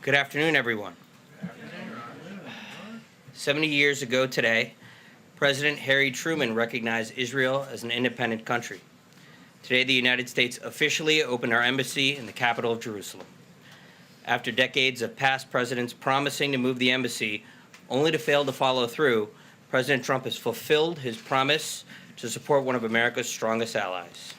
Good afternoon, everyone. 70 years ago today, President Harry Truman recognized Israel as an independent country. Today, the United States officially opened our embassy in the capital of Jerusalem. After decades of past presidents promising to move the embassy, only to fail to follow through, President Trump has fulfilled his promise to support one of America's strongest allies.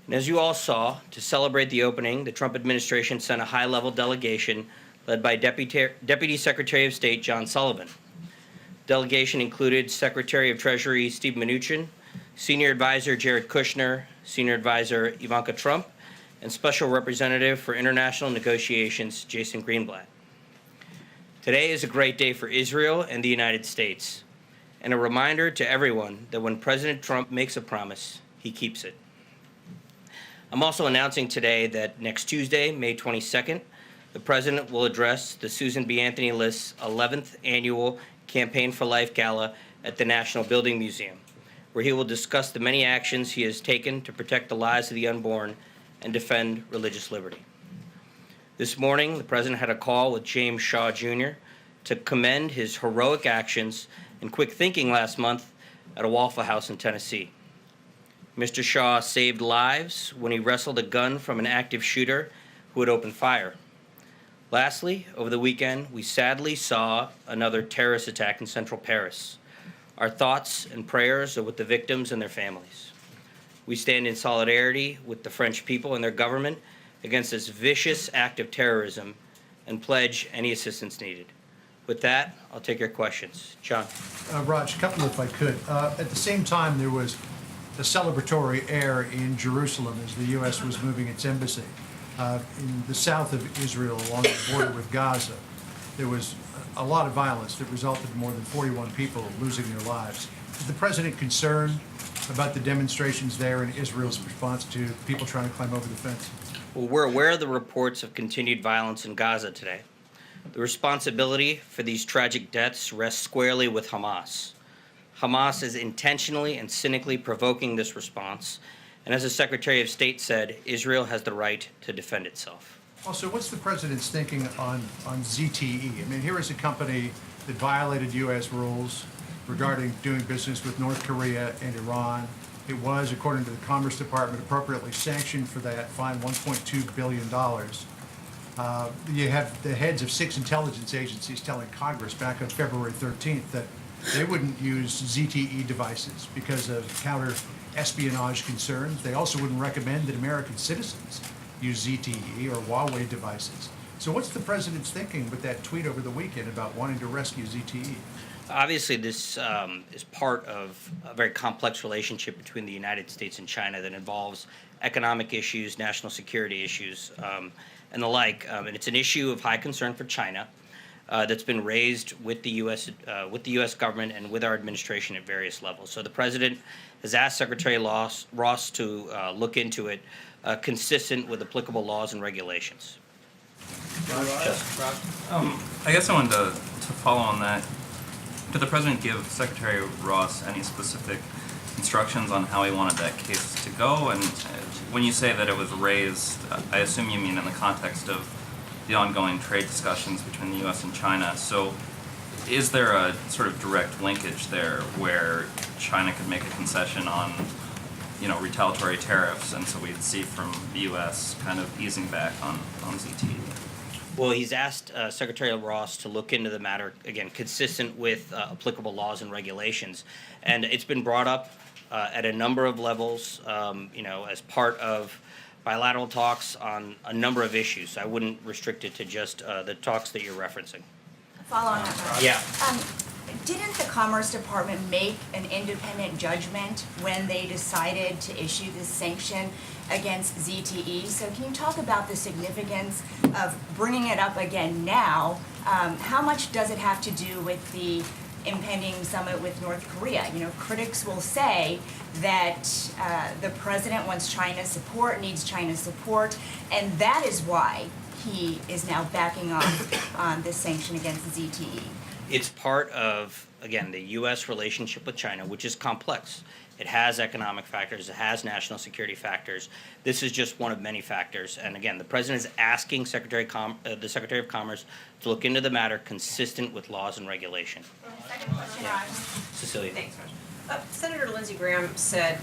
And as you all saw, to celebrate the opening, the Trump administration sent a high-level delegation led by Deputy Secretary of State John Sullivan. The delegation included Secretary of Treasury Steve Mnuchin, Senior Advisor Jared Kushner, Senior Advisor Ivanka Trump, and Special Representative for International Negotiations Jason Greenblatt. Today is a great day for Israel and the United States, and a reminder to everyone that when President Trump makes a promise, he keeps it. I'm also announcing today that next Tuesday, May 22nd, the President will address the Susan B. Anthony List's 11th Annual Campaign for Life Gala at the National Building Museum, where he will discuss the many actions he has taken to protect the lives of the unborn and defend religious liberty. This morning, the President had a call with James Shah, Jr. to commend his heroic actions and quick thinking last month at a Waffle House in Tennessee. Mr. Shah saved lives when he wrestled a gun from an active shooter who had opened fire. Lastly, over the weekend, we sadly saw another terrorist attack in central Paris. Our thoughts and prayers are with the victims and their families. We stand in solidarity with the French people and their government against this vicious act of terrorism and pledge any assistance needed. With that, I'll take your questions. John. Raj, a couple if I could. At the same time, there was a celebratory air in Jerusalem as the U.S. was moving its embassy. In the south of Israel, along the border with Gaza, there was a lot of violence that resulted in more than 41 people losing their lives. Is the president concerned about the demonstrations there and Israel's response to people trying to climb over the fence? Well, we're aware of the reports of continued violence in Gaza today. The responsibility for these tragic deaths rests squarely with Hamas. Hamas is intentionally and cynically provoking this response, and as the Secretary of State said, Israel has the right to defend itself. Also, what's the president's thinking on ZTE? I mean, here is a company that violated U.S. rules regarding doing business with North Korea and Iran. It was, according to the Commerce Department, appropriately sanctioned for that, fined $1.2 billion. You have the heads of 6 intelligence agencies telling Congress back on February 13th that they wouldn't use ZTE devices because of counter-espionage concerns. They also wouldn't recommend that American citizens use ZTE or Huawei devices. So what's the president's thinking with that tweet over the weekend about wanting to rescue ZTE? Obviously, this is part of a very complex relationship between the United States and China that involves economic issues, national security issues, and the like. And it's an issue of high concern for China that's been raised with the U.S. government and with our administration at various levels. So the president has asked Secretary Ross to look into it, consistent with applicable laws and regulations. I guess I wanted to follow on that. Did the president give Secretary Ross any specific instructions on how he wanted that case to go? And when you say that it was raised, I assume you mean in the context of the ongoing trade discussions between the U.S. and China. So is there a sort of direct linkage there where China could make a concession on, retaliatory tariffs, and so we'd see from the U.S. kind of easing back on ZTE? Well, he's asked Secretary Ross to look into the matter, again, consistent with applicable laws and regulations. And it's been brought up at a number of levels, as part of bilateral talks on a number of issues. I wouldn't restrict it to just the talks that you're referencing. Follow on that, Ross. Yeah. Didn't the Commerce Department make an independent judgment when they decided to issue this sanction against ZTE? So can you talk about the significance of bringing it up again now? How much does it have to do with the impending summit with North Korea? Critics will say that the president wants China's support, needs China's support, and that is why he is now backing off on this sanction against ZTE. It's part of, again, the U.S. relationship with China, which is complex. It has economic factors. It has national security factors. This is just one of many factors. And again, the president is asking the Secretary of Commerce to look into the matter consistent with laws and regulation. Second question, Yeah. Raj. Cecilia. Thanks, Raj. Senator Lindsey Graham said,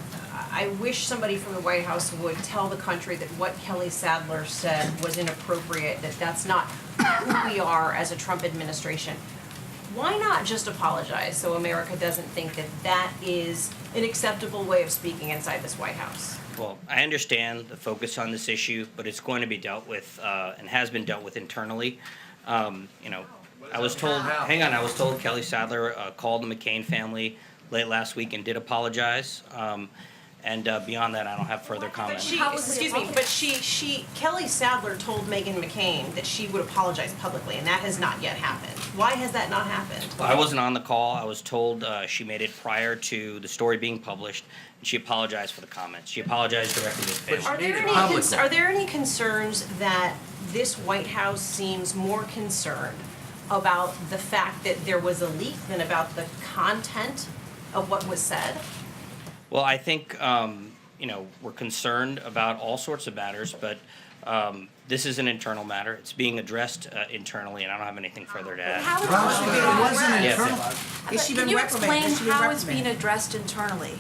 I wish somebody from the White House would tell the country that what Kelly Sadler said was inappropriate, that that's not who we are as a Trump administration. Why not just apologize so America doesn't think that that is an acceptable way of speaking inside this White House? Well, I understand the focus on this issue, but it's going to be dealt with and has been dealt with internally. I was told, I was told Kelly Sadler called the McCain family late last week and did apologize. And beyond that, I don't have further comment. Kelly Sadler told Meghan McCain that she would apologize publicly, and that has not yet happened. Why has that not happened? I wasn't on the call. I was told she made it prior to the story being published, and she apologized for the comments. She apologized directly to the family. Are there any concerns that this White House seems more concerned about the fact that there was a leak than about the content of what was said? Well, I think, we're concerned about all sorts of matters, but this is an internal matter. It's being addressed internally, and I don't have anything further to add. It wasn't Yes. internal. Is she Can been you reprimanded? explain how it's being addressed internally?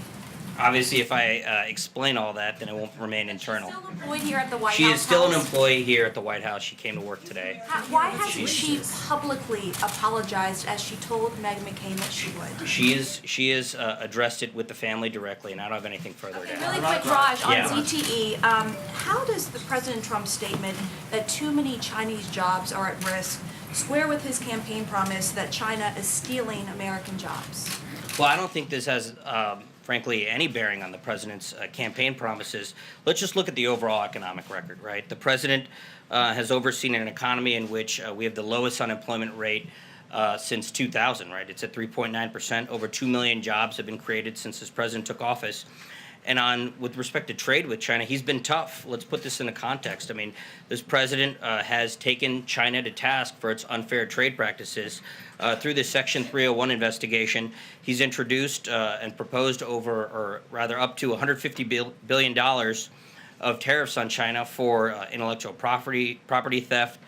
Obviously, if I explain all that, then it won't remain internal. Still employed here at the White She House. is still an How employee here at the White House. She came to work today. Why hasn't she publicly apologized as she told Meghan McCain that she would? She is addressed it with the family directly, and I don't have anything further to Really add. quick, Raj, on Yeah. ZTE, how does the President Trump statement that too many Chinese jobs are at risk square with his campaign promise that China is stealing American jobs? Well, I don't think this has, frankly, any bearing on the president's campaign promises. Let's just look at the overall economic record, right? The president has overseen an economy in which we have the lowest unemployment rate since 2000, right? It's at 3.9%. Over 2 million jobs have been created since this president took office. And with respect to trade with China, he's been tough. Let's put this into context. I mean, this president has taken China to task for its unfair trade practices. Through the Section 301 investigation, he's introduced and proposed up to $150 billion of tariffs on China for intellectual property theft,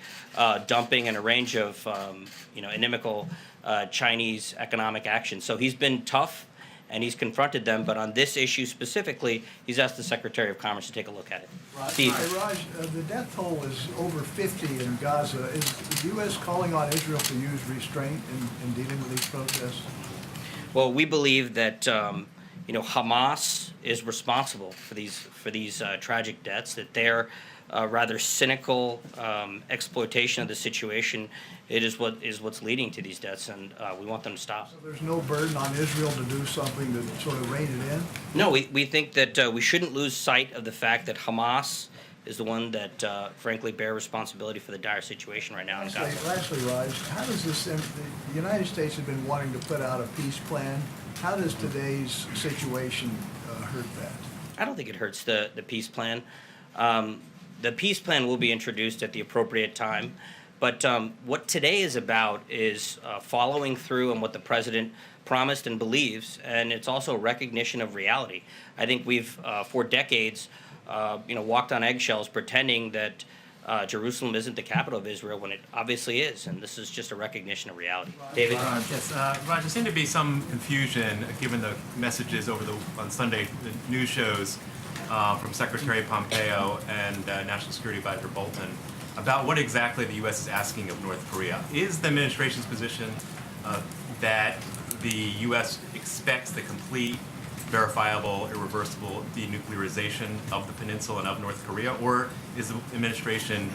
dumping, and a range of inimical Chinese economic action. So he's been tough, and he's confronted them, but on this issue specifically, he's asked the Secretary of Commerce to take a look at it. Steve. Hey, Raj, the death toll is over 50 in Gaza. Is the U.S. calling on Israel to use restraint in dealing with these protests? Well, we believe that Hamas is responsible for these tragic deaths. That their rather cynical exploitation of the situation is what's leading to these deaths, and we want them to stop. So there's no burden on Israel to do something to sort of rein it in? No, we think that we shouldn't lose sight of the fact that Hamas is the one that, frankly, bear responsibility for the dire situation right now in Gaza. Lastly, Raj, how does this, the United States has been wanting to put out a peace plan. How does today's situation hurt that? I don't think it hurts the peace plan. The peace plan will be introduced at the appropriate time. But what today is about is following through on what the president promised and believes, and it's also a recognition of reality. I think we've, for decades, walked on eggshells pretending that Jerusalem isn't the capital of Israel when it obviously is, and this is just a recognition of reality. David? Yes, Raj, there seemed to be some confusion given the messages on Sunday the news shows from Secretary Pompeo and National Security Advisor Bolton about what exactly the U.S. is asking of North Korea. Is the administration's position that the U.S. expects the complete, verifiable, irreversible denuclearization of the peninsula and of North Korea, or is the administration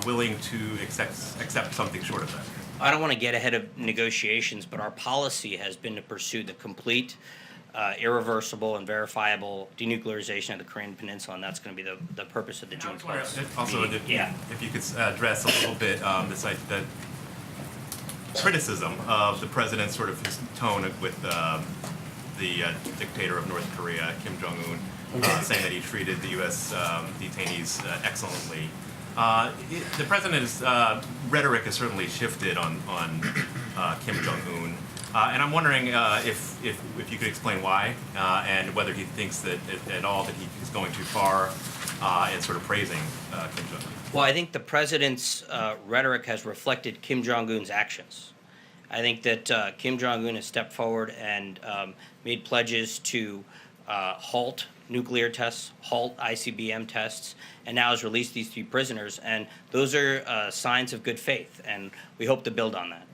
willing to accept something short of that? I don't want to get ahead of negotiations, but our policy has been to pursue the complete, irreversible, and verifiable denuclearization of the Korean Peninsula, and that's going to be the purpose of the June 12th Also, meeting. if you could address a little bit the criticism of the president's sort of his tone with the dictator of North Korea, Kim Jong-un, saying that he treated the U.S. detainees excellently. The president's rhetoric has certainly shifted on Kim Jong-un. And I'm wondering if you could explain why, and whether he thinks that at all that he is going too far in sort of praising Kim Jong-un. Well, I think the president's rhetoric has reflected Kim Jong-un's actions. I think that Kim Jong-un has stepped forward and made pledges to halt nuclear tests, halt ICBM tests, and now has released these 3 prisoners. And those are signs of good faith, and we hope to build on that.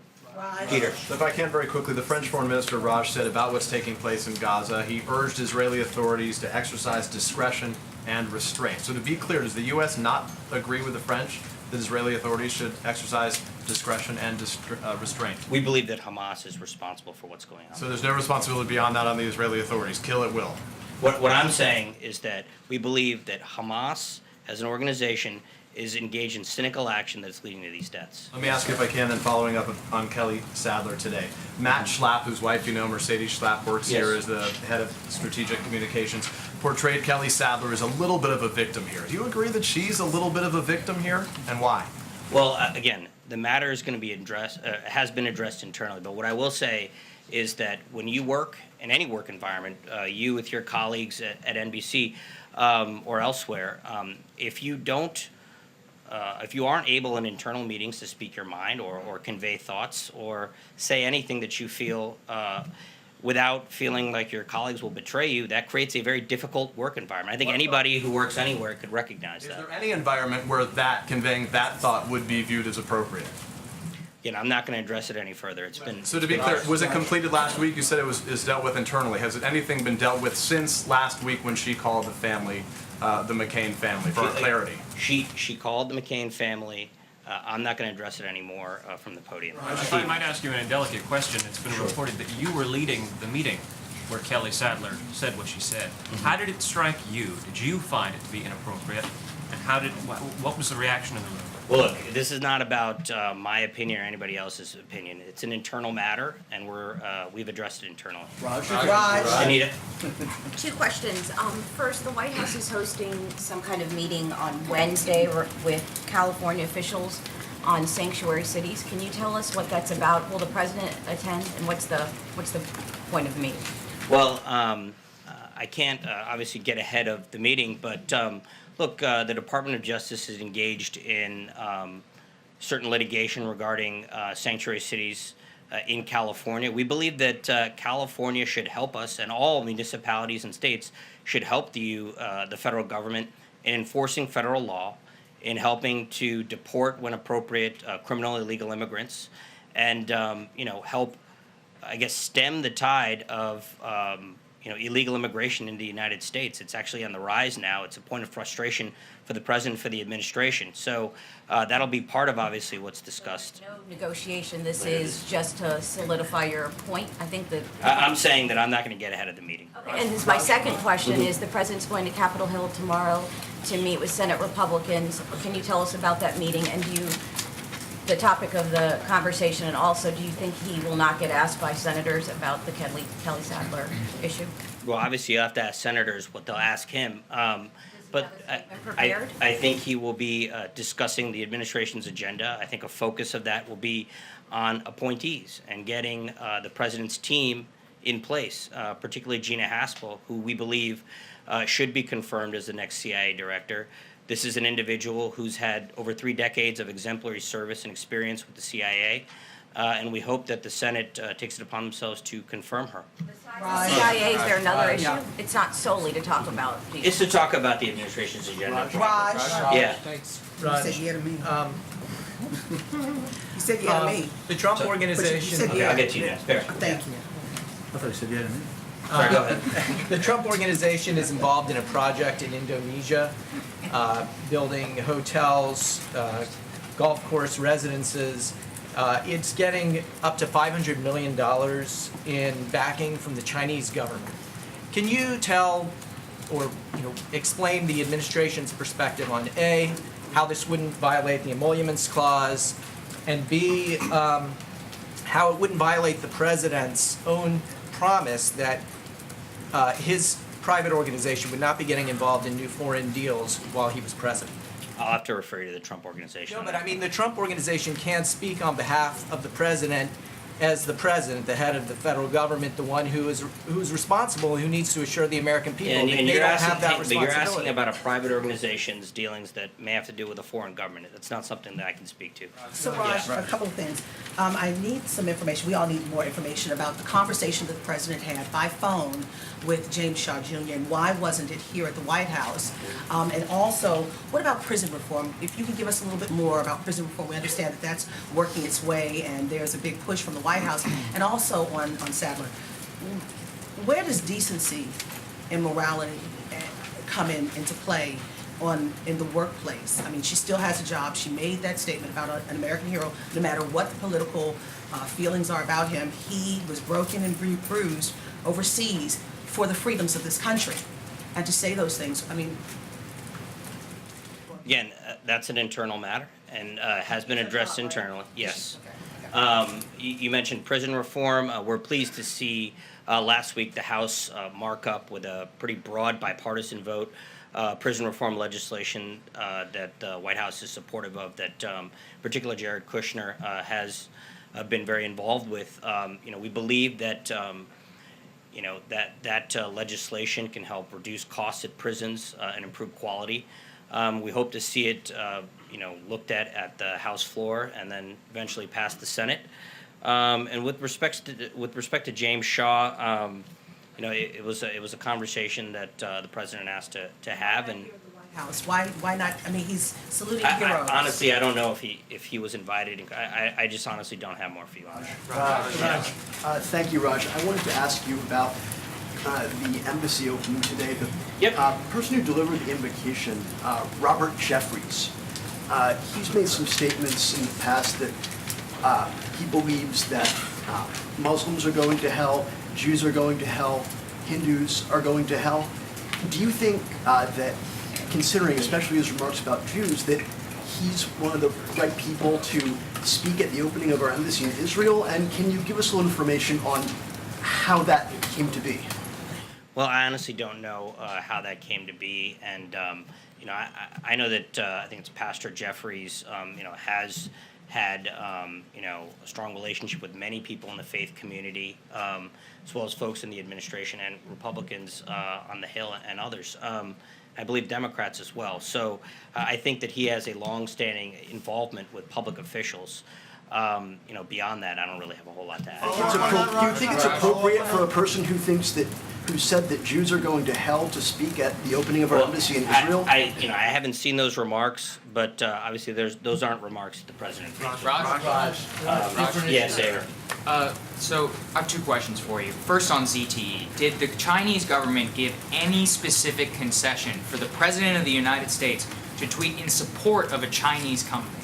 Peter. So if I can very quickly, the French Foreign Minister Raj said about what's taking place in Gaza, he urged Israeli authorities to exercise discretion and restraint. So to be clear, does the U.S. not agree with the French that Israeli authorities should exercise discretion and restraint? We believe that Hamas is responsible for what's going on. So there's no responsibility beyond that on the Israeli authorities. Kill at will. What I'm saying is that we believe that Hamas, as an organization, is engaged in cynical action that's leading to these deaths. Let me ask you if I can, then following up on Kelly Sadler today. Matt Schlapp, whose wife you know, Mercedes Schlapp, works here as the head of strategic communications, portrayed Kelly Sadler as a little bit of a victim here. Do you agree that she's a little bit of a victim here, and why? Well, again, the matter is going to be addressed, has been addressed internally, but what I will say is that when you work in any work environment, you with your colleagues at NBC or elsewhere, if you aren't able in internal meetings to speak your mind or convey thoughts or say anything that you feel without feeling like your colleagues will betray you, that creates a very difficult work environment. I think anybody who works anywhere could recognize that. Is there any environment where conveying that thought would be viewed as appropriate? You know, I'm not going to address it any further. It's been. So to be clear, was it completed last week? You said it is dealt with internally. Has anything been dealt with since last week when she called the family, the McCain family, for clarity? She called the McCain family. I'm not going to address it anymore from the podium. If I might ask you an indelicate question, it's been reported that you were leading the meeting where Kelly Sadler said what she said. How did it strike you? Did you find it to be inappropriate? And what was the reaction in the room? Well, look, this is not about my opinion or anybody else's opinion. It's an internal matter, and we've addressed it internally. Anita? 2 questions. First, the White House is hosting some kind of meeting on Wednesday with California officials on sanctuary cities. Can you tell us what that's about? Will the president attend, and what's the point of the meeting? Well, I can't obviously get ahead of the meeting, but look, the Department of Justice is engaged in certain litigation regarding sanctuary cities in California. We believe that California should help us, and all municipalities and states should help the federal government in enforcing federal law, in helping to deport when appropriate criminal illegal immigrants, and help, I guess, stem the tide of illegal immigration into the United States. It's actually on the rise now. It's a point of frustration for the president, for the administration. So that'll be part of, obviously, what's discussed. No negotiation. This is just to solidify your point. I think that. I'm saying that I'm not going to get ahead of the meeting. Okay. And my second question is, the president's going to Capitol Hill tomorrow to meet with Senate Republicans. Can you tell us about that meeting, and the topic of the conversation, and also, do you think he will not get asked by senators about the Kelly Sadler issue? Well, obviously, you'll have to ask senators what they'll ask him. But prepared? I think he will be discussing the administration's agenda. I think a focus of that will be on appointees and getting the president's team in place, particularly Gina Haspel, who we believe should be confirmed as the next CIA director. This is an individual who's had over 3 decades of exemplary service and experience with the CIA, and we hope that the Senate takes it upon themselves to confirm her. Besides the CIA, is there another issue? It's not solely to talk about the. It's to talk about the administration's agenda. Yeah. You said yeah to me. You said yeah to me. The Trump You organization. said Okay, I'll get to you next. Fair. Thank you. I thought you said yeah to me. Sorry, go ahead. The Trump organization is involved in a project in Indonesia, building hotels, golf course residences. It's getting up to $500 million in backing from the Chinese government. Can you tell or explain the administration's perspective on A, how this wouldn't violate the emoluments clause, and B, how it wouldn't violate the president's own promise that his private organization would not be getting involved in new foreign deals while he was president? I'll have to refer you to the Trump organization. No, but I mean, the Trump organization can't speak on behalf of the president as the president, the head of the federal government, the one who's responsible, who needs to assure the American people And that and they you're don't asking, have that but responsibility. you're asking about a private organization's dealings that may have to do with a foreign government. That's not something that I can speak to. So Raj, a couple of things. I need some information, we all need more information about the conversation that the president had by phone with James Shah Jr. and why wasn't it here at the White House? And also, what about prison reform? If you could give us a little bit more about prison reform, we understand that that's working its way and there's a big push from the White House. And also on Sadler, where does decency and morality come into play in the workplace? I mean, she still has a job. She made that statement about an American hero. No matter what the political feelings are about him, he was broken and bruised overseas for the freedoms of this country. And to say those things, I mean... Again, that's an internal matter and has been addressed internally, yes. You mentioned prison reform. We're pleased to see last week the House mark up with a pretty broad bipartisan vote prison reform legislation that the White House is supportive of, that particularly Jared Kushner has been very involved with. We believe that that legislation can help reduce costs at prisons and improve quality. We hope to see it, looked at the House floor and then eventually pass the Senate. And with respect to James Shaw, it was a conversation that the president asked to have, and House. Why not? I mean, he's saluting heroes. Honestly, I don't know if he was invited. I just honestly don't have more for you on that. Thank you, Raj. I wanted to ask you about the embassy opening today. The person who delivered the invocation, Robert Jeffries, he's made some statements in the past that he believes that Muslims are going to hell, Jews are going to hell, Hindus are going to hell. Do you think that, considering especially his remarks about Jews, that he's one of the right people to speak at the opening of our embassy in Israel? And can you give us a little information on how that came to be? Well, I honestly don't know how that came to be, and I know that I think it's Pastor Jeffries, has had a strong relationship with many people in the faith community, as well as folks in the administration and Republicans on the Hill and others. I believe Democrats as well. So I think that he has a long-standing involvement with public officials. Beyond that, I don't really have a whole lot to add. Do you think it's appropriate for a person who said that Jews are going to hell to speak at the opening of our embassy in Israel? I haven't seen those remarks, but obviously those aren't remarks that the president made. Raj. Yes, Aaron. So I have two questions for you. First, on ZTE, did the Chinese government give any specific concession for the President of the United States to tweet in support of a Chinese company?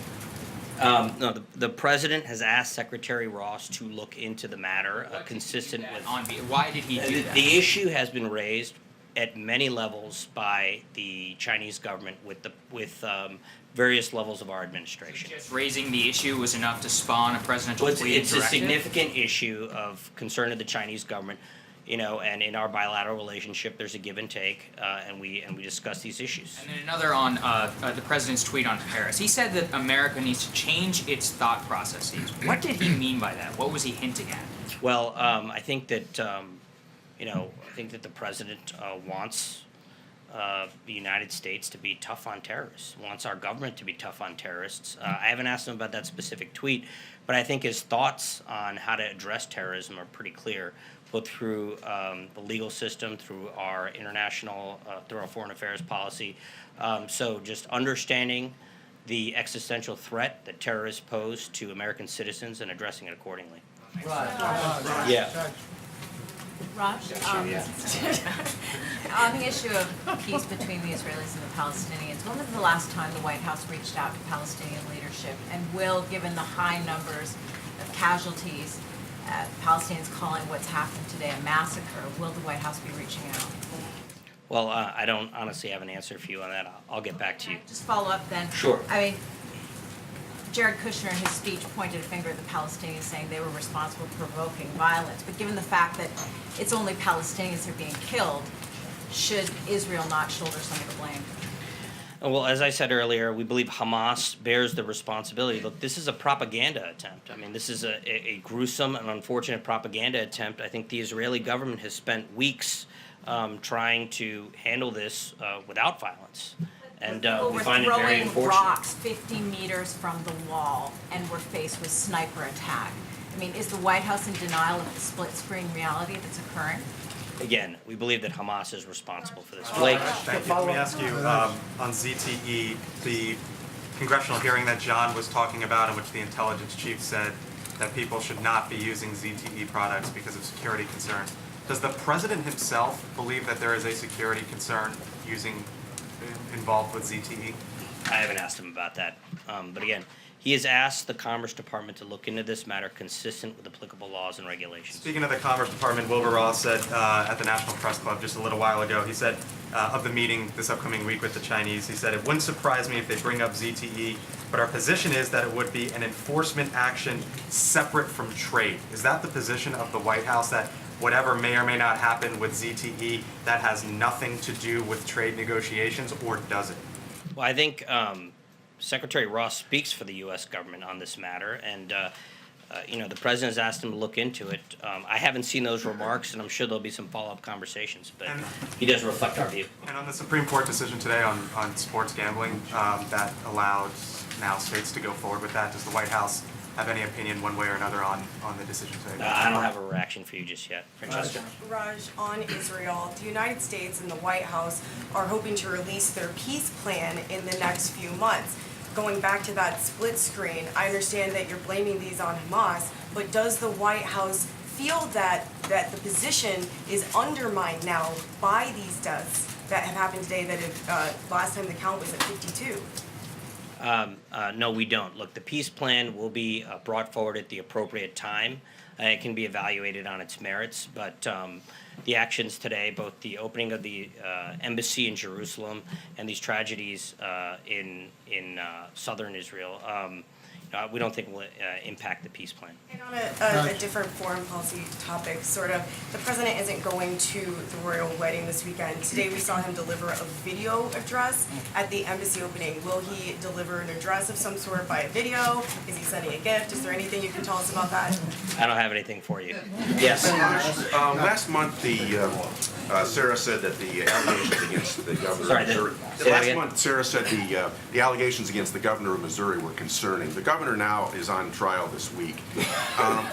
No, the president has asked Secretary Ross to look into the matter, consistent with. Why did he do that? The issue has been raised at many levels by the Chinese government with various levels of our administration. Just raising the issue was enough to spawn a presidential tweet It's a directive? significant issue of concern to the Chinese government, and in our bilateral relationship, there's a give and take, and we discuss these issues. And then another on the president's tweet on Paris. He said that America needs to change its thought processes. What did he mean by that? What was he hinting at? Well, I think that the president wants the United States to be tough on terrorists, wants our government to be tough on terrorists. I haven't asked him about that specific tweet, but I think his thoughts on how to address terrorism are pretty clear, both through the legal system, through our international, through our foreign affairs policy. So just understanding the existential threat that terrorists pose to American citizens and addressing it accordingly. Yeah. Raj, on the issue of peace between the Israelis and the Palestinians, when was the last time the White House reached out to Palestinian leadership? And will, given the high numbers of casualties, Palestinians calling what's happened today a massacre, will the White House be reaching out? Well, I don't honestly have an answer for you on that. I'll get back to you. Just follow up then. Sure. I mean, Jared Kushner in his speech pointed a finger at the Palestinians, saying they were responsible for provoking violence. But given the fact that it's only Palestinians that are being killed, should Israel not shoulder some of the blame? Well, as I said earlier, we believe Hamas bears the responsibility. Look, this is a propaganda attempt. I mean, this is a gruesome and unfortunate propaganda attempt. I think the Israeli government has spent weeks trying to handle this without violence. And we find it very Throwing unfortunate. rocks 50 meters from the wall and were faced with sniper attack. I mean, is the White House in denial of the split-screen reality that's occurring? Again, we believe that Hamas is responsible for this. Blake, thank you. Let me ask you on ZTE, the congressional hearing that John was talking about, in which the intelligence chief said that people should not be using ZTE products because of security concerns. Does the president himself believe that there is a security concern involved with ZTE? I haven't asked him about that. But again, he has asked the Commerce Department to look into this matter consistent with applicable laws and regulations. Speaking of the Commerce Department, Wilbur Ross said at the National Press Club just a little while ago, he said of the meeting this upcoming week with the Chinese, he said, "It wouldn't surprise me if they bring up ZTE, but our position is that it would be an enforcement action separate from trade." Is that the position of the White House, that whatever may or may not happen with ZTE, that has nothing to do with trade negotiations, or does it? Well, I think Secretary Ross speaks for the U.S. government on this matter, and the president has asked him to look into it. I haven't seen those remarks, and I'm sure there'll be some follow-up conversations, but he does reflect our view. And on the Supreme Court decision today on sports gambling that allowed now states to go forward with that, does the White House have any opinion one way or another on the decision today? I don't have a reaction for you just yet. Francesca? Raj, on Israel, the United States and the White House are hoping to release their peace plan in the next few months. Going back to that split screen, I understand that you're blaming these on Hamas, but does the White House feel that the position is undermined now by these deaths that have happened today, that last time the count was at 52? No, we don't. Look, the peace plan will be brought forward at the appropriate time. It can be evaluated on its merits, but the actions today, both the opening of the embassy in Jerusalem and these tragedies in southern Israel, we don't think will impact the peace plan. And on a different foreign policy topic, sort of, the president isn't going to the royal wedding this weekend. Today we saw him deliver a video address at the embassy opening. Will he deliver an address of some sort by video? Is he sending a gift? Is there anything you can tell us about that? I don't have anything for you. Yes? Last month, Sarah said that the allegations against the governor of Missouri. Last month, Sarah said the allegations against the governor of Missouri were concerning. The governor now is on trial this week.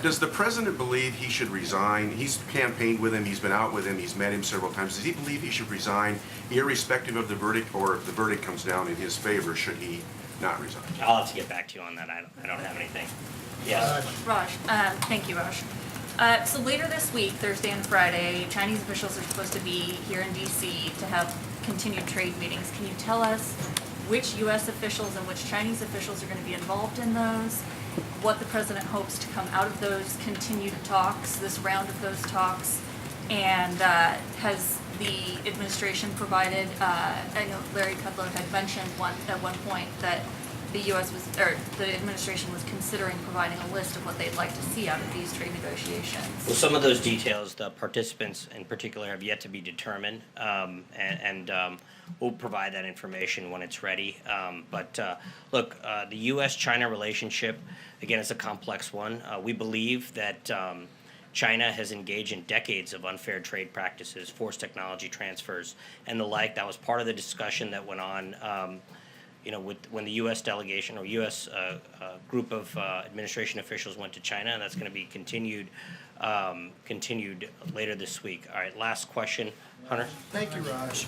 Does the president believe he should resign? He's campaigned with him. He's been out with him. He's met him several times. Does he believe he should resign, irrespective of the verdict, or if the verdict comes down in his favor, should he not resign? I'll have to get back to you on that. I don't have anything. Yes? Raj, thank you, Raj. So later this week, Thursday and Friday, Chinese officials are supposed to be here in D.C. to have continued trade meetings. Can you tell us which U.S. officials and which Chinese officials are going to be involved in those? What the president hopes to come out of those continued talks, this round of those talks? And has the administration provided, I know Larry Kudlow had mentioned at one point that the the administration was considering providing a list of what they'd like to see out of these trade negotiations. Well, some of those details, the participants in particular, have yet to be determined, and we'll provide that information when it's ready. But look, the U.S.-China relationship, again, is a complex one. We believe that China has engaged in decades of unfair trade practices, forced technology transfers, and the like. That was part of the discussion that went on when the U.S. delegation or U.S. Group of administration officials went to China, and that's going to be continued later this week. All right, last question, Hunter. Thank you, Raj.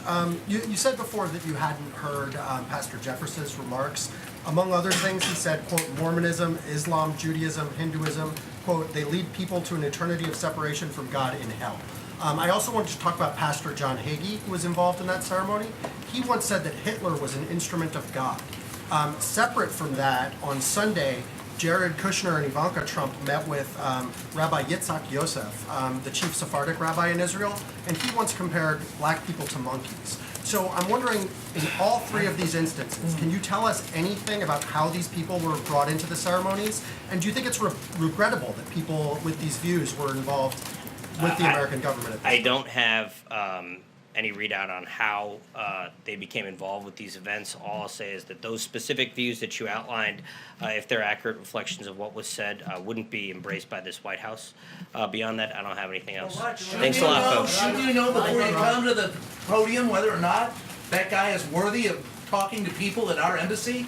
You said before that you hadn't heard Pastor Jefferson's remarks. Among other things, he said, quote, Mormonism, Islam, Judaism, Hinduism, quote, they lead people to an eternity of separation from God in hell. I also wanted to talk about Pastor John Hagee, who was involved in that ceremony. He once said that Hitler was an instrument of God. Separate from that, on Sunday, Jared Kushner and Ivanka Trump met with Rabbi Yitzhak Yosef, the chief Sephardic rabbi in Israel, and he once compared black people to monkeys. So I'm wondering, in all three of these instances, can you tell us anything about how these people were brought into the ceremonies? And do you think it's regrettable that people with these views were involved with the American government? I don't have any readout on how they became involved with these events. All I'll say is that those specific views that you outlined, if they're accurate reflections of what was said, wouldn't be embraced by this White House. Beyond that, I don't have anything else. Thanks a lot, folks. Shouldn't you know before you come to the podium whether or not that guy is worthy of talking to people at our embassy?